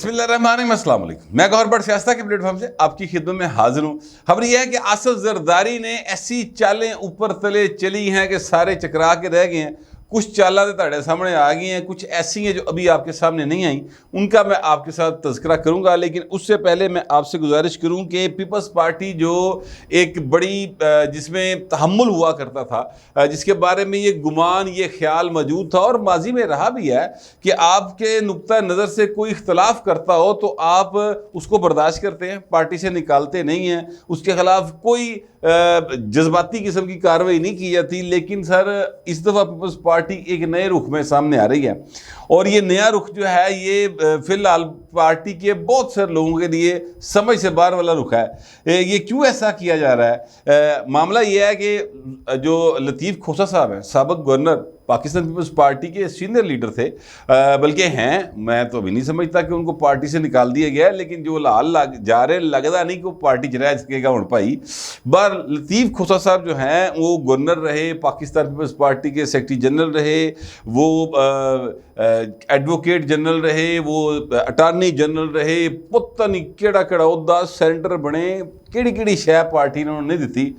बिस्मिल्लाहिर्रहमानिर्रहीम, अस्सलाम वालेकुम। मैं गौहर बट सियासत के प्लेटफॉर्म से आपकी खिदमत में हाजिर हूँ। खबर यह है कि आसिफ जरदारी ने ऐसी चालें ऊपर तले चली हैं कि सारे चकरा के रह गए हैं। कुछ चालें तो ਤੁਹਾਡੇ सामने आ गई हैं, कुछ ऐसी हैं जो अभी आपके सामने नहीं आई, उनका मैं आपके साथ तज़किरा करूँगा। लेकिन उससे पहले मैं आपसे गुजारिश करूँ कि पीपल्स पार्टी जो एक बड़ी जिसमें तहम्मुल हुआ करता था, जिसके बारे में ये गुमान ये ख्याल मौजूद था और माजी में रहा भी है कि आपके नुक्ता नज़र से कोई इख्तलाफ करता हो तो आप उसको बर्दाश्त करते हैं, पार्टी से निकालते नहीं हैं, उसके ख़िलाफ़ कोई जज्बाती किस्म की कार्रवाई नहीं की जाती। लेकिन सर इस दफ़ा पीपल्स पार्टी एक नए रुख में सामने आ रही है और ये नया रुख जो है ये फ़िलहाल पार्टी के बहुत सारे लोगों के लिए समझ से बाहर वाला रुख है। ये क्यों ऐसा किया जा रहा है? मामला ये है कि जो लतीफ़ खोसा साहब हैं, साबिक़ गवर्नर पाकिस्तान पीपल्स पार्टी के सीनियर लीडर थे, बल्कि हैं, मैं तो अभी नहीं समझता कि उनको पार्टी से निकाल दिया गया है, लेकिन जो लाल जा रहे लगता नहीं कि वो पार्टी च रह सकेगा हूँ भाई। बार लतीफ़ खोसा साहब जो हैं वो गवर्नर रहे, पाकिस्तान पीपल्स पार्टी के सेक्रेटरी जनरल रहे, वो एडवोकेट जनरल रहे, वो अटारनी जनरल रहे, पता नहीं केड़ा केड़ा उहदा सेनेटर बने, केड़ी केड़ी शह पार्टी ने उन्होंने दी।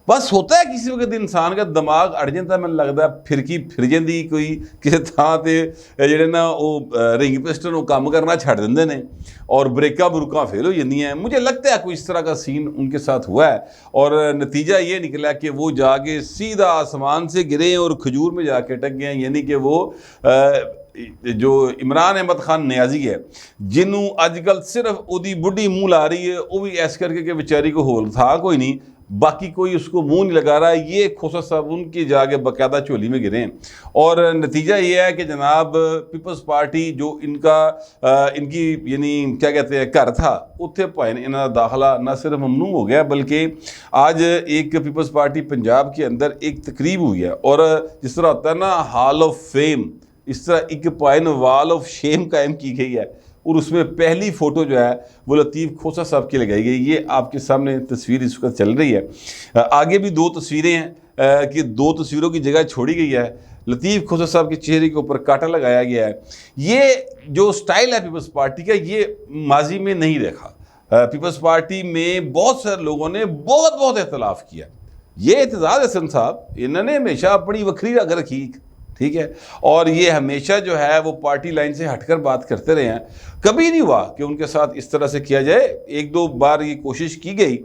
बस होता है किसी वक्त इंसान का दिमाग अड़ जाता, मैंने लगता फिरकी फिर जाती कोई किसी थां ते जेहड़े ना वो रिंग पिस्टन काम करना छड़ देंगे ने और ब्रेका ब्रुका फेल हो जांदियां। मुझे लगता है कोई इस तरह का सीन उनके साथ हुआ है और नतीजा ये निकला कि वो जाके सीधा आसमान से गिरे और खजूर में जाके अटक गए। यानी कि वो जो इमरान अहमद खान नियाजी है, जिन्हों अजकल सिर्फ उदी बुढ़ी मुँह ला रही है, वो भी ऐस करके कि बेचारी को होल था कोई नहीं, बाकी कोई उसको मुंह नहीं लगा रहा है। ये खोसा साहब उनकी जाके बाकायदा झोली में गिरे और नतीजा ये है कि जनाब पीपल्स पार्टी जो इनकी यानी क्या कहते हैं घर था, उत्थे भाई इन्होंने दाखिला न सिर्फ ममनू हो गया बल्कि आज एक पीपल्स पार्टी पंजाब के अंदर एक तकरीब हुई है और जिस तरह होता है ना हॉल ऑफ फेम, इस तरह एक पाइन वॉल ऑफ शेम कायम की गई है और उसमें पहली फ़ोटो जो है वो लतीफ़ खोसा साहब की लगाई गई। ये आपके सामने तस्वीर इस वक्त चल रही है। आगे भी दो तस्वीरें हैं कि दो तस्वीरों की जगह छोड़ी गई है। लतीफ़ खोसा साहब के चेहरे के ऊपर कांटा लगाया गया है। ये जो स्टाइल है पीपल्स पार्टी का, ये माजी में नहीं देखा। पीपल्स पार्टी में बहुत सारे लोगों ने बहुत इख्तलाफ किया। ये एतजाज़ हसन साहब इन्होंने हमेशा अपनी वखरी रग रखी, ठीक है, और ये हमेशा जो है वो पार्टी लाइन से हटकर बात करते रहे हैं। कभी नहीं हुआ कि उनके साथ इस तरह से किया जाए। एक दो बार ये कोशिश की गई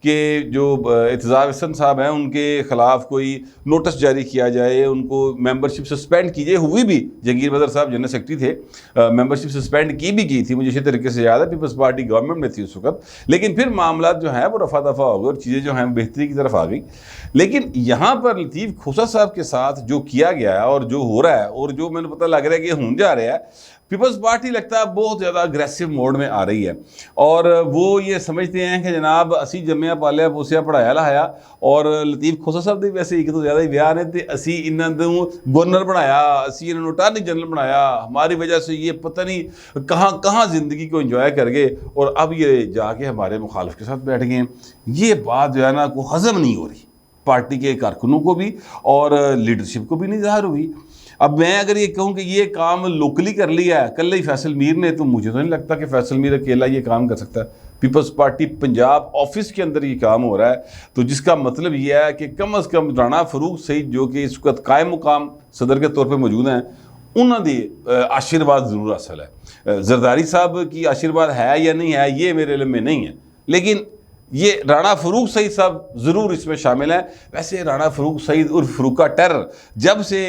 कि जो एतजाज़ हसन साहब हैं उनके ख़िलाफ़ कोई नोटिस जारी किया जाए, उनको मेंबरशिप सस्पेंड की जाए, हुई भी। जंगीर बदर साहब जनरल सेक्रेटरी थे, मेंबरशिप सस्पेंड की भी गई थी, मुझे इसी तरीके से याद है, पीपल्स पार्टी गवर्नमेंट में थी उस वक्त। लेकिन फिर मामला जो है वो रफा दफा हो गए और चीज़ें जो हैं बेहतरी की तरफ आ गई। लेकिन यहाँ पर लतीफ़ खोसा साहब के साथ जो किया गया है और जो हो रहा है और जो मैंने पता लग रहा है कि होने जा रहा है, पीपल्स पार्टी लगता है बहुत ज़्यादा अग्रेसिव मोड में आ रही है और वो ये समझते हैं कि जनाब असी जम्मिया पालिया पोसिया पढ़ाया लहाया और लतीफ़ खोसा साहब ने वैसे एक तो ज़्यादा ही बयान है तो असी इन्होंने गवर्नर बनाया, असी इन्होंने अटारनी जनरल बनाया, हमारी वजह से ये पता नहीं कहाँ ज़िंदगी को इंजॉय कर गए और अब ये जाके हमारे मुखालिफ के साथ बैठ गए। ये बात जो है ना को हज़म नहीं हो रही, पार्टी के कारकुनों को भी और लीडरशिप को भी नहीं ज़ाहिर हुई। अब मैं अगर ये कहूँ कि ये काम लोकली कर लिया है कल ही फैसल मीर ने, तो मुझे तो नहीं लगता कि फैसल मीर अकेला ये काम कर सकता है। पीपल्स पार्टी पंजाब ऑफिस के अंदर ये काम हो रहा है, तो जिसका मतलब ये है कि कम अज़ कम राणा फरूक सईद जो कि इस वक्त कायम मुकाम सदर के तौर पर मौजूद हैं, उन्होंने आशीर्वाद ज़रूर हासिल है। जरदारी साहब की आशीर्वाद है या नहीं है ये मेरे इल्म में नहीं है, लेकिन ये राणा फरूक सईद साहब ज़रूर इसमें शामिल हैं। वैसे राणा फरूक सईद उर्फ फरूका टेरर जब से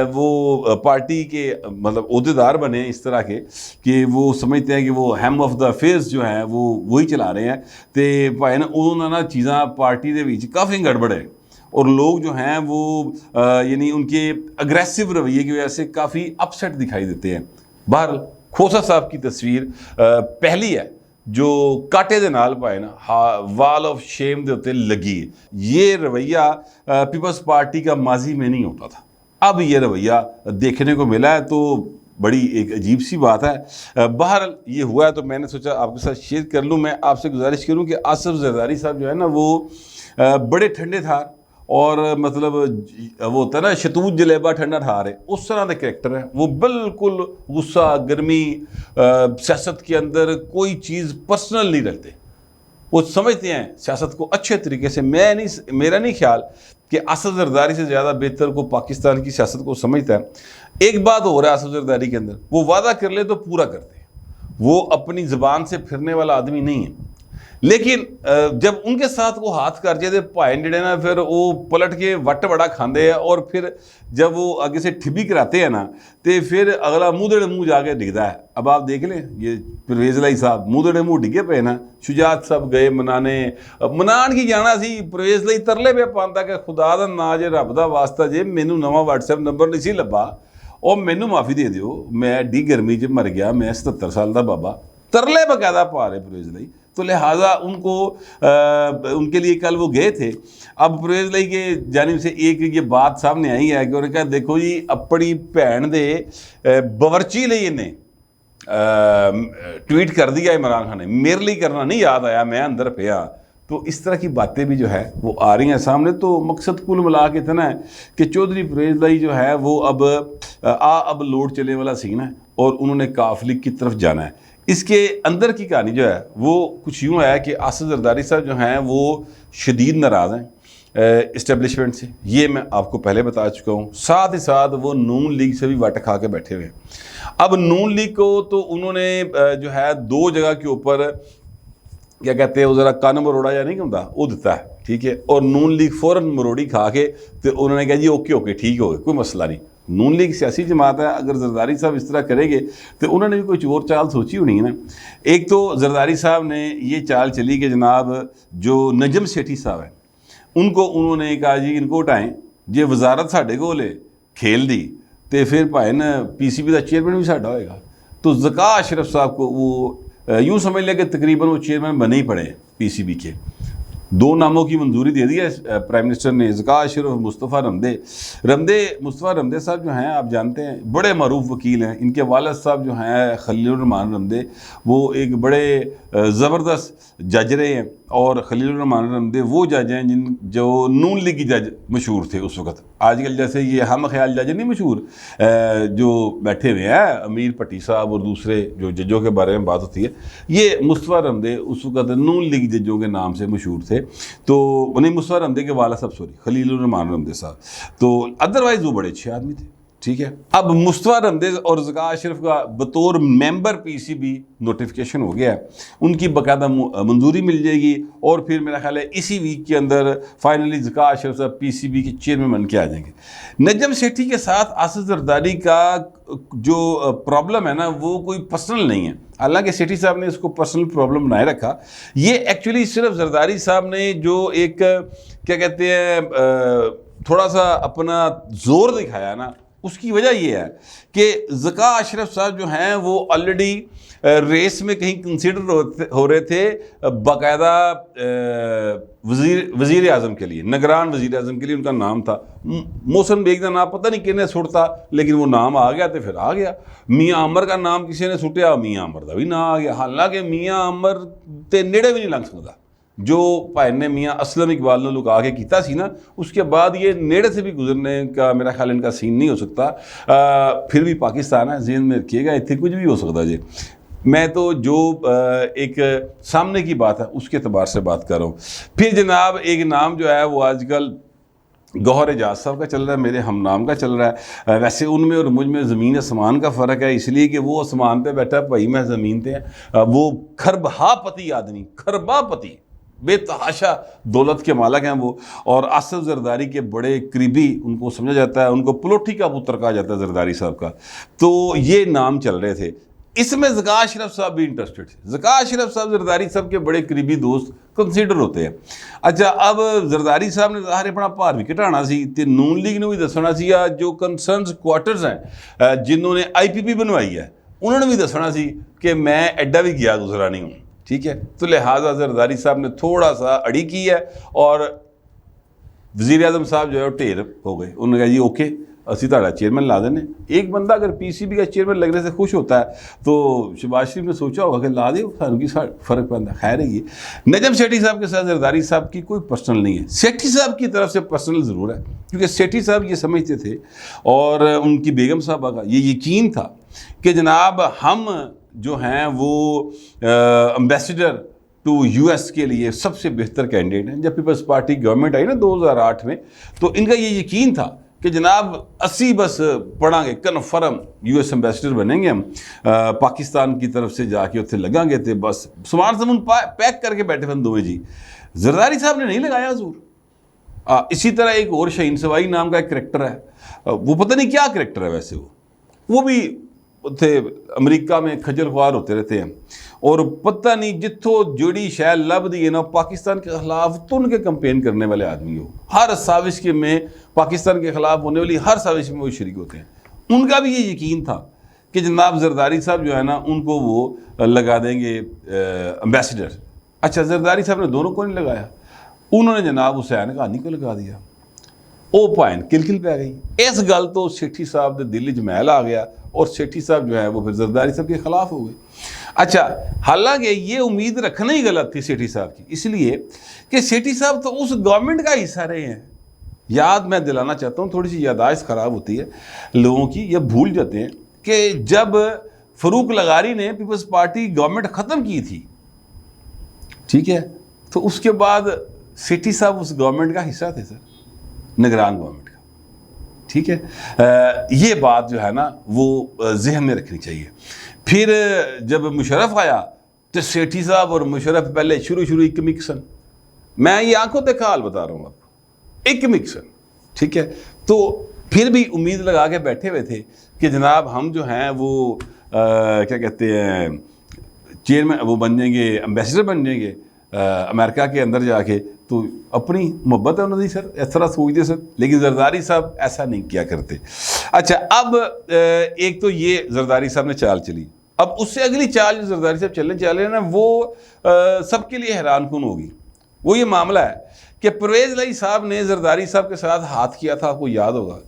वो पार्टी के मतलब ओहदेदार बने इस तरह के कि वो समझते हैं कि वो हेम ऑफ द अफेयर्स जो हैं वो वही चला रहे हैं, तो भाई ना उन्होंने ना चीज़ां पार्टी के विच काफ़ी गड़बड़ है और लोग जो हैं वो यानी उनके अग्रेसिव रवैये की वजह से काफ़ी अपसेट दिखाई देते हैं। बहरहाल खोसा साहब की तस्वीर पहली है जो काटे दे नाल पाए ना वाल ऑफ शेम दे उत्ते लगी। ये रवैया पीपल्स पार्टी का माजी में नहीं होता था, अब ये रवैया देखने को मिला है, तो बड़ी एक अजीब सी बात है। बहरहाल ये हुआ है तो मैंने सोचा आपके साथ शेयर कर लूँ। मैं आपसे गुजारिश करूँ कि आसिफ जरदारी साहब जो है ना वो बड़े ठंडे थार और मतलब वो होता है ना शतूत जलेबा ठंडा ठार है, उस तरह का कैरेक्टर है वो। बिल्कुल गुस्सा गर्मी सियासत के अंदर कोई चीज़ पर्सनल नहीं रखते। वो समझते हैं सियासत को अच्छे तरीके से। मेरा नहीं ख्याल कि असद जरदारी से ज़्यादा बेहतर को पाकिस्तान की सियासत को समझता है। एक बात हो रहा है असद जरदारी के अंदर, वो वादा कर ले तो पूरा करते हैं, वो अपनी ज़बान से फिरने वाला आदमी नहीं है। लेकिन जब उनके साथ वो हाथ कर जाए भाई जड़े ना, फिर वो पलट के वट बड़ा खाते हैं, और फिर जब वो आगे से ठिबी कराते हैं ना, तो फिर अगला मुँह दड़े मुँह जाके डिगता है। अब आप देख लें ये परवेज़ लाई साहब मुँह दड़े मुँह डिगे पे ना, शुजात साहब गए मनान की जाना सी, परवेज़ लाई तरले पे पाता कि खुदा दा ना जे रब दा वास्ता जे मैनू नवा व्हाट्सएप नंबर नहीं सी लभा, और मैनू माफ़ी दे दिओ, मैं एडी गर्मी च मर गया, मैं 77 साल का बाबा। तरले बकायदा पा रहे परवेज़ लाई। तो लिहाजा उनको उनके लिए कल वो गए थे। अब परवेज़ लाई के जानिब से एक ये बात सामने आई है कि उन्होंने कहा देखो जी अपनी भैन दे बवर्ची लिए इन्हें ट्वीट कर दिया इमरान खान ने, मेरे लिए करना नहीं याद आया, मैं अंदर पिया। तो इस तरह की बातें भी जो है वो आ रही हैं सामने। तो मकसद कुल मिला के इतना है कि चौधरी परवेज़ लाई जो है वो अब लोड चलने वाला सीन है, और उन्होंने काफ लीग की तरफ जाना है। इसके अंदर की कहानी जो है वो कुछ यूँ है कि असद जरदारी साहब जो हैं वो शदीद नाराज़ हैं इस्टेब्लिशमेंट से, ये मैं आपको पहले बता चुका हूँ। साथ ही साथ वो नून लीग से भी वट खा के बैठे हुए हैं। अब नून लीग को तो उन्होंने जो है 2 जगह के ऊपर क्या कहते हैं वो ज़रा कान मरोड़ा या नहीं होता वो दिता है, ठीक है। और नून लीग फ़ौरन मरोड़ी खा के तो उन्होंने कहा जी ओके ठीक हो गए, कोई मसला नहीं। नून लीग सियासी जमात है, अगर जरदारी साहब इस तरह करेंगे तो उन्होंने भी कोई चोर चाल सोची होनी है ना। एक तो जरदारी साहब ने ये चाल चली कि जनाब जो नजम सेठी साहब हैं उनको उन्होंने कहा जी इनको उठाएं, जे वजारत साढ़े को ले खेल दी तो फिर भाई न PCB का चेयरमैन भी साढ़ा होएगा। तो ज़का अशरफ साहब को वो यूँ समझ लिया कि तकरीबन वो चेयरमैन बने ही पड़े PCB के। 2 नामों की मंजूरी दे दी है प्राइम मिनिस्टर ने, ज़का अशरफ, मुस्तफ़ा मुस्तफ़ा रमदे साहब जो हैं आप जानते हैं बड़े मरूफ वकील हैं। इनके वालिद साहब जो हैं खलीलुर रहमान रमदे, वो एक बड़े ज़बरदस्त जज रहे हैं, और खलीलुर रहमान रमदे वो जज हैं जो नून लीग की जज मशहूर थे उस वक़्त। आजकल जैसे ये हम ख्याल जज नहीं मशहूर जो बैठे हुए हैं अमीर भट्टी साहब और दूसरे जो जजों के बारे में बात होती है, ये मुस्तफ़ा रमदे उस वक़्त नून लीग जजों के नाम से मशहूर थे। तो नहीं, मुस्तफ़ा रमदे के वाला साहब सॉरी खलीलुर रहमान रमदे साहब, तो अदरवाइज़ वो बड़े अच्छे आदमी थे, ठीक है। अब मुस्तफ़ा रमदे और ज़का अशरफ का बतौर मेंबर PCB नोटिफिकेशन हो गया है, उनकी बाकायदा मंजूरी मिल जाएगी, और फिर मेरा ख्याल है इसी वीक के अंदर फाइनली ज़का अशरफ साहब PCB के चेयरमैन बन के आ जाएंगे। नजम सेठी के साथ असद जरदारी का जो प्रॉब्लम है ना वो कोई पर्सनल नहीं है, हालांकि सेठी साहब ने इसको पर्सनल प्रॉब्लम बनाए रखा। ये एक्चुअली सिर्फ जरदारी साहब ने जो एक क्या कहते हैं थोड़ा सा अपना जोर दिखाया ना, उसकी वजह ये है कि ज़का अशरफ साहब जो हैं वो ऑलरेडी रेस में कहीं कंसिडर हो रहे थे बाकायदा वज़ीर आज़म के लिए, निगरान वज़ीर आज़म के लिए उनका नाम था। मोहसिन बेग का नाम पता नहीं किसने सुटता, लेकिन वो नाम आ गया तो फिर आ गया। मियाँ अमर का नाम किसी ने सुटिया, मियाँ अमर का भी नाम आ गया। हालांकि मियाँ अमर ते नेड़े भी नहीं लंघ सकता, जो भाई ने मियाँ असलम इकबाल ने लुका के किया सी ना, उसके बाद ये नेड़े से भी गुजरने का मेरा ख्याल इनका सीन नहीं हो सकता। फिर भी पाकिस्तान है, ज़हन में रखिएगा, इतने कुछ भी हो सकता जी। मैं तो जो एक सामने की बात है उसके अतबार से बात कर रहा हूँ। फिर जनाब एक नाम जो है वो आजकल गौहर एजाज साहब का चल रहा है, मेरे हम नाम का चल रहा है। वैसे उनमें और मुझ में ज़मीन आसमान का फ़र्क है, इसलिए कि वो आसमान पे बैठा है, भाई मैं ज़मीन पे है। वो खरबहापति आदमी, खरबापति बेतहाशा दौलत के मालक हैं वो, और असद जरदारी के बड़े करीबी उनको समझा जाता है, उनको पलोठी का पुत्र कहा जाता है जरदारी साहब का। तो ये नाम चल रहे थे, इसमें ज़का अशरफ साहब भी इंटरेस्टेड थे। ज़का अशरफ साहब जरदारी साहब के बड़े करीबी दोस्त कंसीडर होते हैं। अच्छा, अब जरदारी साहब ने ज़ाहिर अपना भार भी घटाना सी ते नून लीग ने भी दसना सी, जो कंसर्न क्वार्टर्स हैं जिन्होंने IPP बनवाई है उन्होंने भी दसना सी कि मैं एडा भी गया गुजरा नहीं हूँ, ठीक है। तो लिहाजा जरदारी साहब ने थोड़ा सा अड़ी की है, और वज़ीर आज़म साहब जो है ढेर हो गए। उन्होंने कहा जी ओके असी ताड़ा चेयरमैन ला देने। एक बंदा अगर पीसीबी का चेयरमैन लगने से खुश होता है तो शहबाज शरीफ ने सोचा होगा कि ला दे, सानू की फ़र्क पैंदा। खैर है, ये नजम सेठी साहब के साथ जरदारी साहब की कोई पर्सनल नहीं है, सेठी साहब की तरफ से पर्सनल ज़रूर है, क्योंकि सेठी साहब ये समझते थे और उनकी बेगम साहबा का ये यकीन था कि जनाब हम जो हैं वो एम्बेसडर टू यूएस के लिए सबसे बेहतर कैंडिडेट हैं। जब पीपल्स पार्टी गवर्नमेंट आई ना 2008 में, तो इनका ये यकीन था कि जनाब 80 बस पढ़ांगे कन्फर्म यूएस एम्बेसडर बनेंगे हम, पाकिस्तान की तरफ से जाके उत्थे लगांगे, तो बस समान समून पैक करके बैठे थे दोवें जी। जरदारी साहब ने नहीं लगाया हजूर। इसी तरह एक और शहीन सवाई नाम का एक करैक्टर है, वो पता नहीं क्या करैक्टर है वैसे, वो भी उत्थे अमेरिका में खजल ख्वार होते रहते हैं और पता नहीं जिथों जोड़ी शह लब दी है ना पाकिस्तान के खिलाफ तुन के कंपेन करने वाले आदमी हो। हर साजिश के में पाकिस्तान के खिलाफ होने वाली हर साजिश में वो शरीक होते हैं। उनका भी ये यकीन था कि जनाब जरदारी साहब जो है ना उनको वो लगा देंगे एम्बेसडर। अच्छा, जरदारी साहब ने दोनों को नहीं लगाया, उन्होंने जनाब हुसैन गानी को लगा दिया। ओ भाइन किलकिल पै गई। इस गल तो सेठी साहब के दिल च मैल आ गया और सेठी साहब जो है वो फिर जरदारी साहब के खिलाफ हो गए। अच्छा, हालांकि ये उम्मीद रखना ही गलत थी सेठी साहब की, इसलिए कि सेठी साहब तो उस गवर्नमेंट का हिस्सा रहे हैं। याद मैं दिलाना चाहता हूँ, थोड़ी सी यादाश्त ख़राब होती है लोगों की, ये भूल जाते हैं कि जब फ़रूक लगारी ने पीपल्स पार्टी गवर्नमेंट ख़त्म की थी, ठीक है, तो उसके बाद सेठी साहब उस गवर्नमेंट का हिस्सा थे सर, निगरान गवर्नमेंट का, ठीक है। ये बात जो है ना वो जहन में रखनी चाहिए। फिर जब मुशर्रफ आया तो सेठी साहब और मुशर्रफ पहले शुरू एक मिक्सन, मैं ये आंखों देखा हाल बता रहा हूँ आपको, एक मिक्सन, ठीक है। तो फिर भी उम्मीद लगा के बैठे हुए थे कि जनाब हम जो हैं वो क्या कहते हैं चेयरमैन वो बन जाएंगे, एम्बेसडर बन जाएंगे अमेरिका के अंदर जाके, तो अपनी मोहब्बत है उन्होंने सर, इस तरह सोचते सर, लेकिन जरदारी साहब ऐसा नहीं किया करते। अच्छा, अब एक तो ये जरदारी साहब ने चाल चली, अब उससे अगली चाल जो जरदारी साहब चले ना वो सबके लिए हैरान कुन होगी। वो ये मामला है कि परवेज़ लाई साहब ने जरदारी साहब के साथ हाथ किया था, आपको याद होगा,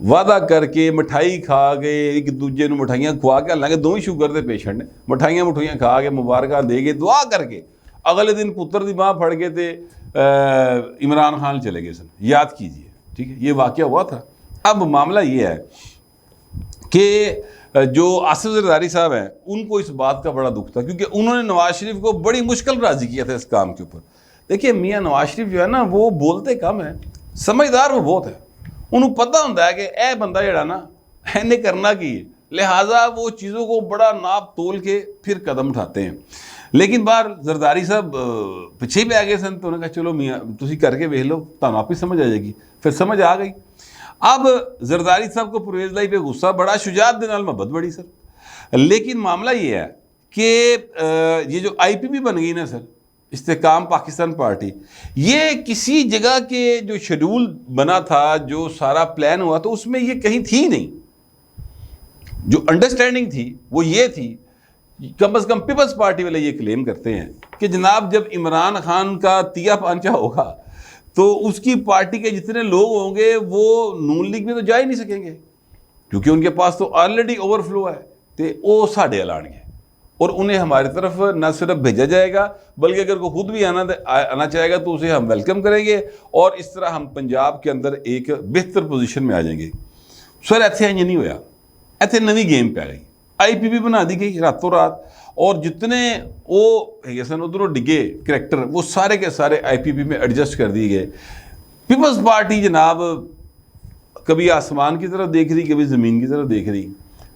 वादा करके मिठाई खा गए, एक दूजे ਨੂੰ मिठाइयाँ खुआ के, हालांकि दोवें शुगर के पेशेंट ने, मिठाइयाँ खा के मुबारक दे के दुआ करके अगले दिन पुत्र की बाँह फड़ के तो इमरान खान चले गए सन, याद कीजिए, ठीक है, ये वाक़या हुआ था। अब मामला ये है कि जो आसिफ जरदारी साहब हैं उनको इस बात का बड़ा दुख था, क्योंकि उन्होंने नवाज शरीफ को बड़ी मुश्किल राज़ी किया था इस काम के ऊपर। देखिए मियाँ नवाज शरीफ जो है ना वो बोलते कम है, समझदार वो बहुत है, उन्होंने पता होता है कि यह बंदा जड़ा ना इन्हें करना की है, लिहाजा वो चीज़ों को बड़ा नाप तोल के फिर कदम उठाते हैं। लेकिन बार जरदारी साहब पिछे भी आ गए सन, तो उन्होंने कहा चलो मियाँ तुम करके वेख लो, तुम आप ही समझ आ जाएगी। फिर समझ आ गई। अब जरदारी साहब को परवेज़ लाई पे गुस्सा बड़ा, शुजात दे नाल मोहब्बत बड़ी सर। लेकिन मामला ये है कि ये जो IPP बन गई ना सर, इस्तेकाम पाकिस्तान पार्टी, ये किसी जगह के जो शेड्यूल बना था, जो सारा प्लान हुआ, तो उसमें ये कहीं थी नहीं। जो अंडरस्टैंडिंग थी वो ये थी, कम से कम पीपल्स पार्टी वाले ये क्लेम करते हैं कि जनाब जब इमरान खान का तिया पांचा होगा तो उसकी पार्टी के जितने लोग होंगे वो नून लीग में तो जा ही नहीं सकेंगे, क्योंकि उनके पास तो ऑलरेडी ओवरफ्लो है, तो वो साढ़े लाएंगे और उन्हें हमारी तरफ न सिर्फ भेजा जाएगा बल्कि अगर को खुद भी आना चाहेगा तो उसे हम वेलकम करेंगे और इस तरह हम पंजाब के अंदर एक बेहतर पोजीशन में आ जाएंगे। सर इतने इंज नहीं होया, इतने नवी गेम पै गई, IPP बना दी गई रातों रात, और जितने वो है सन उधरों डिगे करैक्टर वो सारे के सारे IPP में एडजस्ट कर दिए गए। पीपल्स पार्टी जनाब कभी आसमान की तरफ देख रही, कभी ज़मीन की तरफ देख रही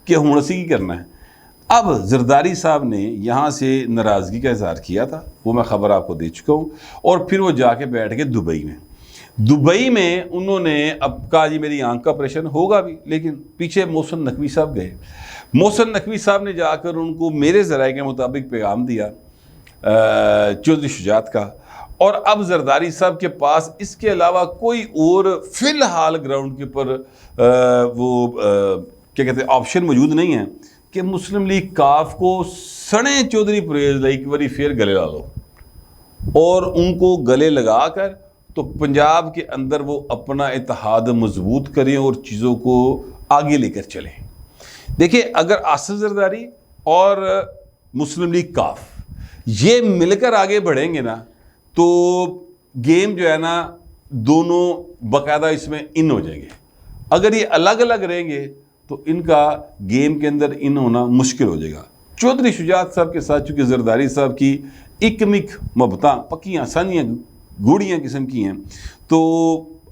कि हुण असीं की करना है। अब जरदारी साहब ने यहाँ से नाराज़गी का इजहार किया था, वो मैं ख़बर आपको दे चुका हूँ, और फिर वो जाके बैठ गए दुबई में उन्होंने अब कहा जी मेरी आंख का ऑपरेशन होगा भी, लेकिन पीछे मोहसिन नकवी साहब गए। मोहसिन नकवी साहब ने जाकर उनको मेरे ज़राए के मुताबिक पैगाम दिया चौधरी शुजात का, और अब जरदारी साहब के पास इसके अलावा कोई और फ़िलहाल ग्राउंड के ऊपर क्या कहते हैं ऑप्शन मौजूद नहीं है कि मुस्लिम लीग काफ को सने चौधरी परवेज़ लाई एक बारी फिर गले ला लो और उनको गले लगाकर तो पंजाब के अंदर वो अपना इत्तेहाद मजबूत करें और चीज़ों को आगे लेकर चलें। देखिए, अगर आसिफ जरदारी और मुस्लिम लीग काफ ये मिलकर आगे बढ़ेंगे ना, तो गेम जो है ना दोनों बाकायदा इसमें इन हो जाएंगे। अगर ये अलग अलग रहेंगे तो इनका गेम के अंदर इन होना मुश्किल हो जाएगा। चौधरी शुजात साहब के साथ चूँकि जरदारी साहब की इकमिक मोहब्बतां पक्कियाँ सानियाँ गूढ़ियाँ किस्म की हैं, तो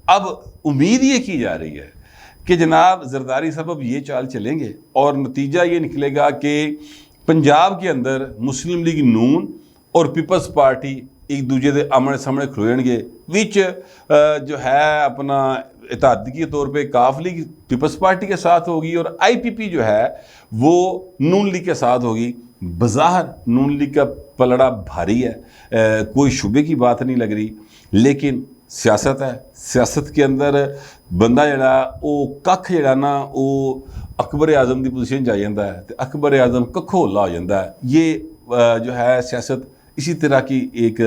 अब उम्मीद ये की जा रही है कि जनाब जरदारी साहब अब ये चाल चलेंगे और नतीजा ये निकलेगा कि पंजाब के अंदर मुस्लिम लीग नून और पीपल्स पार्टी एक दूजे के आमने सामने खलोएंगे। विच जो है अपना इत्तेहादी के तौर पे काफ लीग पीपल्स पार्टी के साथ होगी और IPP जो है वो नून लीग के साथ होगी। बज़ाहिर नून लीग का पलड़ा भारी है, कोई शुबे की बात नहीं लग रही, लेकिन सियासत है। सियासत के अंदर बंदा जड़ा वो कख जड़ा ना वो अकबर आजम की पोजीशन जा जाता है तो अकबर आजम कखो होला हो जाता है। ये जो है सियासत इसी तरह की एक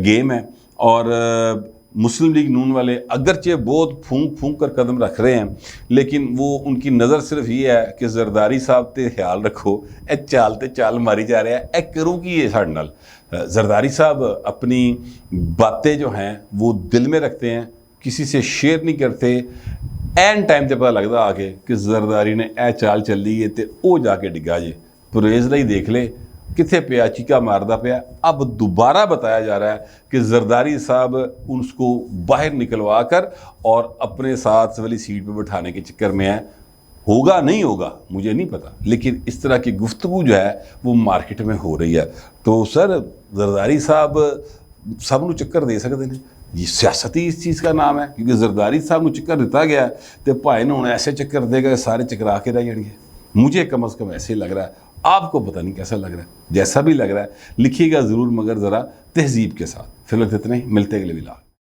गेम है। और मुस्लिम लीग नून वाले अगरचे बहुत फूंक फूंक कर कदम रख रहे हैं, लेकिन वो उनकी नज़र सिर्फ ये है कि जरदारी साहब ते ख्याल रखो, ए चाल ते चाल मारी जा रहा है, ए करूँ कि ये साढ़े नाल। जरदारी साहब अपनी बातें जो हैं वो दिल में रखते हैं, किसी से शेयर नहीं करते। एन टाइम ते पता लगता आके कि जरदारी ने ए चाल चली है तो वो जाके डिगा जे परहेज लाई देख ले किथे पिया चीका मारदा पिया। अब दोबारा बताया जा रहा है कि जरदारी साहब उसको बाहर निकलवा कर और अपने साथ वाली सीट पर बैठाने के चक्कर में है। होगा नहीं होगा मुझे नहीं पता, लेकिन इस तरह की गुफ्तगू जो है वो मार्केट में हो रही है। तो सर जरदारी साहब सब चक्कर दे सकते हैं, ये सियासत ही इस चीज़ का नाम है, क्योंकि जरदारी साहब को चक्कर दिता गया तो भाई ने हूँ ऐसे चक्कर देगा सारे चकरा के रह जाएंगे। मुझे कम अज़ कम ऐसे ही लग रहा है, आपको पता नहीं कैसा लग रहा है। जैसा भी लग रहा है लिखिएगा ज़रूर, मगर ज़रा तहजीब के साथ। फिलहाल इतना ही, मिलते अगले व्लॉग।